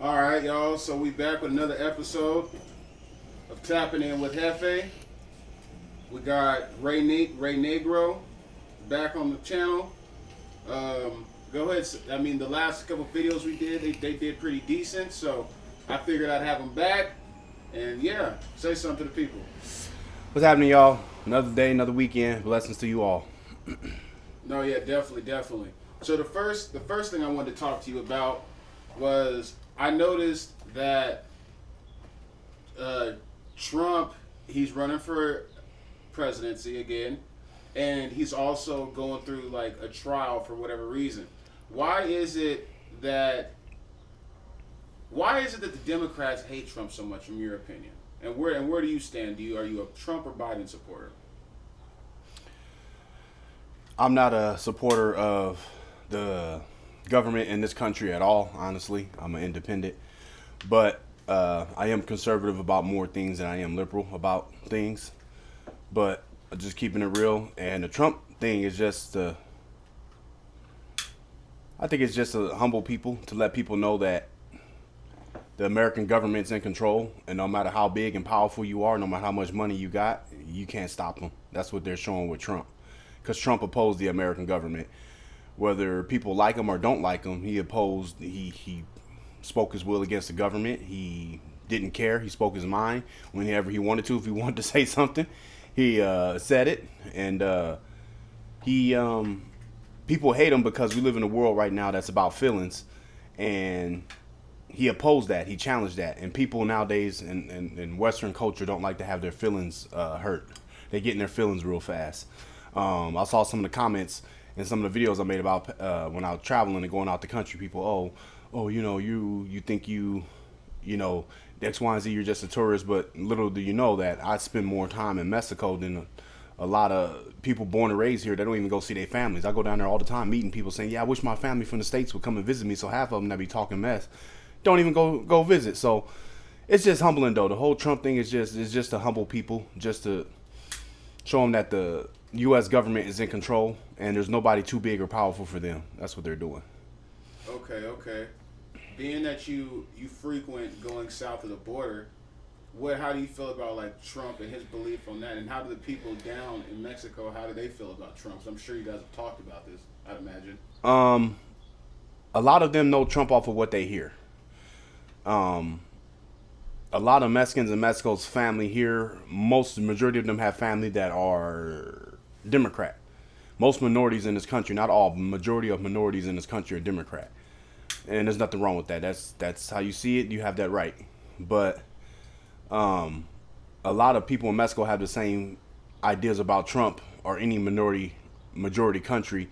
All right, y'all. So we back with another episode of Tapping In with Hefe. We got Ray Negro back on the channel. Go ahead. I mean, the last couple videos we did, they did pretty decent. So I figured I'd have them back. And yeah, say something to the people. What's happening, y'all? Another day, another weekend. Blessings to you all. No, yeah, definitely. So the first thing I wanted to talk to you about was I noticed that Trump, he's running for presidency again, and he's also going through like a trial for whatever reason. Why is it that the Democrats hate Trump so much, from your opinion? And where do you stand? Are you a Trump or Biden supporter? I'm not a supporter of the government in this country at all, honestly. I'm an independent. But I am conservative about more things than I am liberal about things. But just keeping it real. And the Trump thing is just, I think it's just to humble people, to let people know that the American government's in control. And no matter how big and powerful you are, no matter how much money you got, you can't stop them. That's what they're showing with Trump. Because Trump opposed the American government. Whether people like him or don't like him, he spoke his will against the government. He didn't care. He spoke his mind whenever he wanted to. If he wanted to say something, he said it. And people hate him because we live in a world right now that's about feelings. And he opposed that. He challenged that. And people nowadays in Western culture don't like to have their feelings hurt. They get in their feelings real fast. I saw some of the comments in some of the videos I made about when I was traveling and going out the country. People, you think X, Y, and Z, you're just a tourist. But little do you know that I spend more time in Mexico than a lot of people born and raised here. They don't even go see their families. I go down there all the time meeting people saying, yeah, I wish my family from the States would come and visit me. So half of them that be talking mess don't even go visit. So it's just humbling, though. The whole Trump thing is just to humble people, just to show them that the U.S. government is in control and there's nobody too big or powerful for them. That's what they're doing. Okay. Being that you frequent going south of the border, how do you feel about like Trump and his belief on that? And how do the people down in Mexico, how do they feel about Trump? So I'm sure you guys have talked about this, I'd imagine. A lot of them know Trump off of what they hear. A lot of Mexicans in Mexico's family here, majority of them have family that are Democrat. Most minorities in this country, not all, but majority of minorities in this country are Democrat. And there's nothing wrong with that. That's how you see it. You have that right. But a lot of people in Mexico have the same ideas about Trump, or any majority country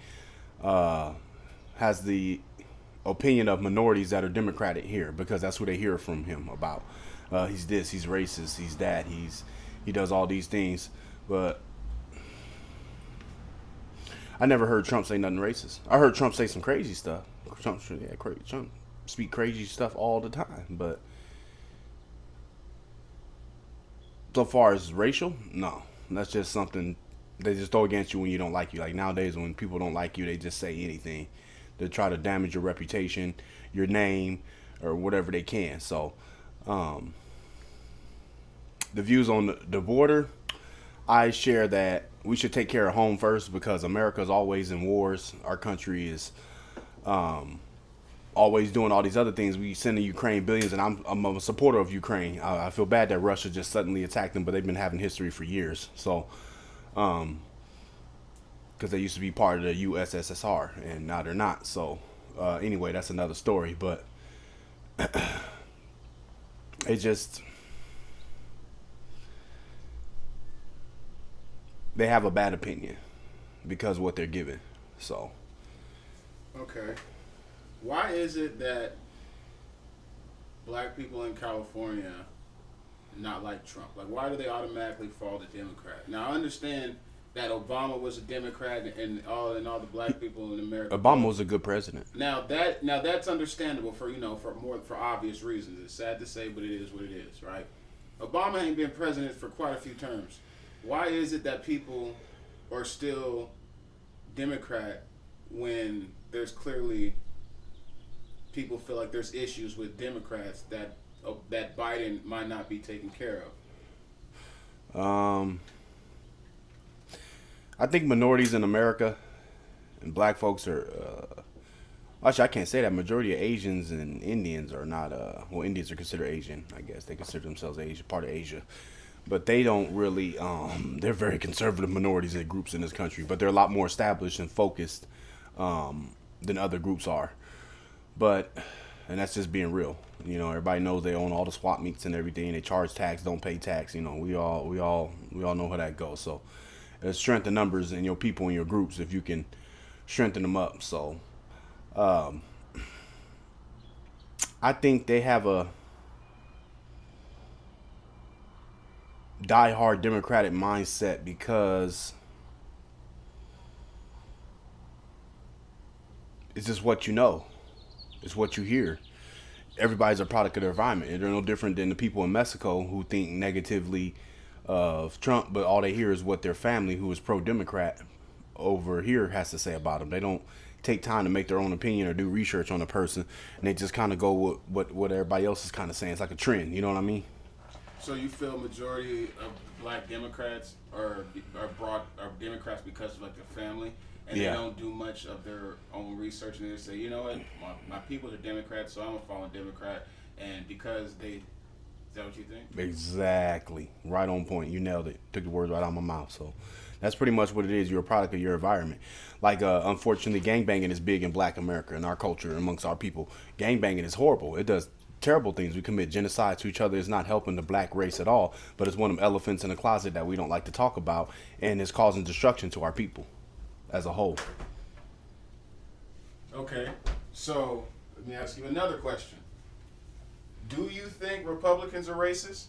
has the opinion of minorities that are Democratic here, because that's what they hear from him about. He's this, he's racist, he's that, he does all these things. But I never heard Trump say nothing racist. I heard Trump say some crazy stuff. Trump speak crazy stuff all the time. But so far as racial, no. That's just something they just throw against you when you don't like you. Like nowadays when people don't like you, they just say anything to try to damage your reputation, your name, or whatever they can. So the views on the border, I share that we should take care of home first, because America's always in wars. Our country is always doing all these other things. We send to Ukraine billions, and I'm a supporter of Ukraine. I feel bad that Russia just suddenly attacked them, but they've been having history for years. So, because they used to be part of the USSR, and now they're not. So, anyway, that's another story. But it just, they have a bad opinion because of what they're given. So. Okay. Why is it that black people in California not like Trump? Like, why do they automatically fall to Democrat? Now, I understand that Obama was a Democrat and all the black people in America. Obama was a good president. Now that's understandable for obvious reasons. It's sad to say, but it is what it is, right? Obama ain't been president for quite a few terms. Why is it that people are still Democrat when there's clearly people feel like there's issues with Democrats that Biden might not be taking care of? I think minorities in America and black folks are. Actually, I can't say that. Majority of Asians and Indians are not. Well, Indians are considered Asian. I guess they consider themselves Asia, part of Asia, but they don't really. They're very conservative minorities and groups in this country, but they're a lot more established and focused than other groups are. But, and that's just being real. You know, everybody knows they own all the swap meets and everything. They charge tax, don't pay tax. You know, we all know how that goes. So, strengthen numbers in your people in your groups if you can strengthen them up. So, I think they have a diehard Democratic mindset because it's just what you know. It's what you hear. Everybody's a product of their environment. And they're no different than the people in Mexico who think negatively of Trump, but all they hear is what their family, who is pro-Democrat, over here has to say about him. They don't take time to make their own opinion or do research on a person, and they just kind of go with what everybody else is kind of saying. It's like a trend. You know what I mean? So you feel majority of black Democrats are Democrats because of like their family, and Yeah. they don't do much of their own research, and they say, you know what, my people are Democrats, so I'm gonna follow Democrat, and because they, is that what you think? Exactly. Right on point. You nailed it. Took the words right out of my mouth. So that's pretty much what it is. You're a product of your environment. Like, unfortunately, gangbanging is big in black America, in our culture, amongst our people. Gangbanging is horrible. It does terrible things. We commit genocide to each other. It's not helping the black race at all, but it's one of them elephants in the closet that we don't like to talk about, and it's causing destruction to our people as a whole. Okay, so let me ask you another question. Do you think Republicans are racist?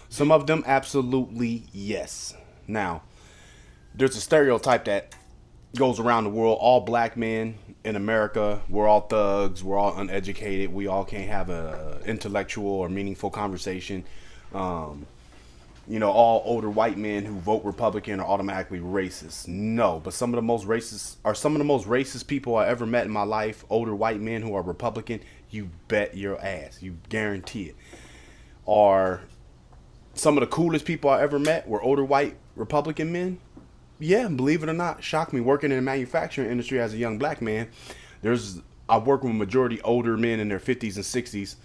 Some of them, absolutely yes. Now, there's a stereotype that goes around the world. All black men in America, we're all thugs, we're all uneducated, we all can't have a intellectual or meaningful conversation. You know, all older white men who vote Republican are automatically racist. No, but some of the most racist people I ever met in my life, older white men who are Republican. You bet your ass, you guarantee it. Are some of the coolest people I ever met were older white Republican men. Yeah, believe it or not, shocked me. Working in the manufacturing industry as a young black man, I work with a majority older men in their 50s and 60s,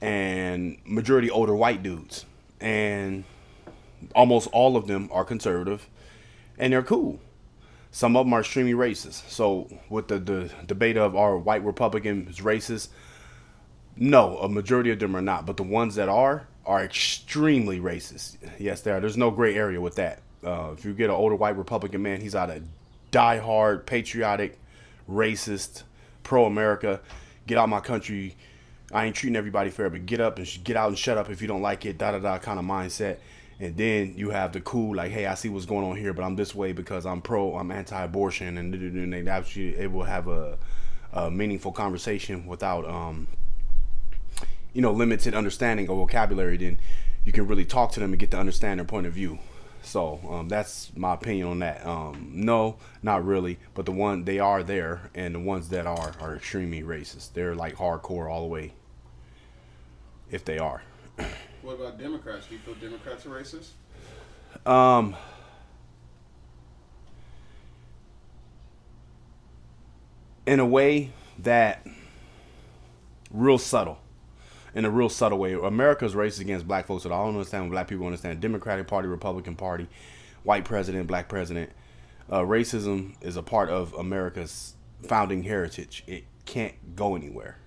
and majority older white dudes, and almost all of them are conservative, and they're cool. Some of them are extremely racist. So with the debate of are white Republicans racist, no, a majority of them are not. But the ones that are extremely racist. Yes, they are. There's no gray area with that. If you get an older white Republican man, he's either diehard, patriotic, racist, pro-America, get out of my country, I ain't treating everybody fair, but get up and get out and shut up if you don't like it, da-da-da kind of mindset. And then you have the cool, like, hey, I see what's going on here, but I'm this way because I'm anti-abortion, and they actually able to have a meaningful conversation without, limited understanding or vocabulary. Then you can really talk to them and get to understand their point of view. So that's my opinion on that. No, not really, but they are there, and the ones that are extremely racist. They're like hardcore all the way, if they are. What about Democrats? Do you feel Democrats are racist? In a way that real subtle. In a real subtle way. America's racist against black folks, so I don't understand when black people understand. Democratic Party, Republican Party, white president, black president. Racism is a part of America's founding heritage. It can't go anywhere.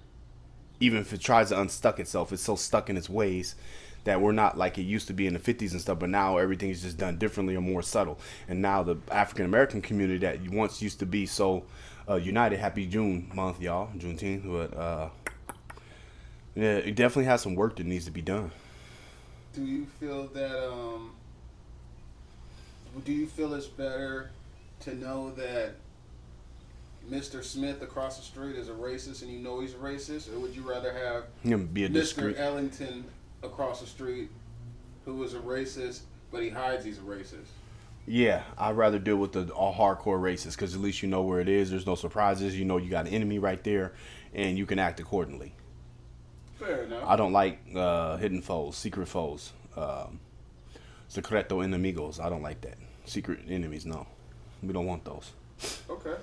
Even if it tries to unstuck itself, it's so stuck in its ways that we're not like it used to be in the 50s and stuff, but now everything is just done differently or more subtle. And now the African American community that once used to be so united, happy June month, y'all, Juneteenth, but yeah, it definitely has some work that needs to be done. Do you feel that, do you feel it's better to know that Mr. Smith across the street is a racist and you know he's a racist, or would you rather have Mr. Ellington across the street who is a racist but he hides he's a racist? Yeah, I'd rather deal with the all hardcore races because at least you know where it is. There's no surprises. You know you got an enemy right there, and you can act accordingly. Fair enough. I don't like hidden foes, secret foes, secreto enemigos. I don't like that. Secret enemies, no. We don't want those. Okay.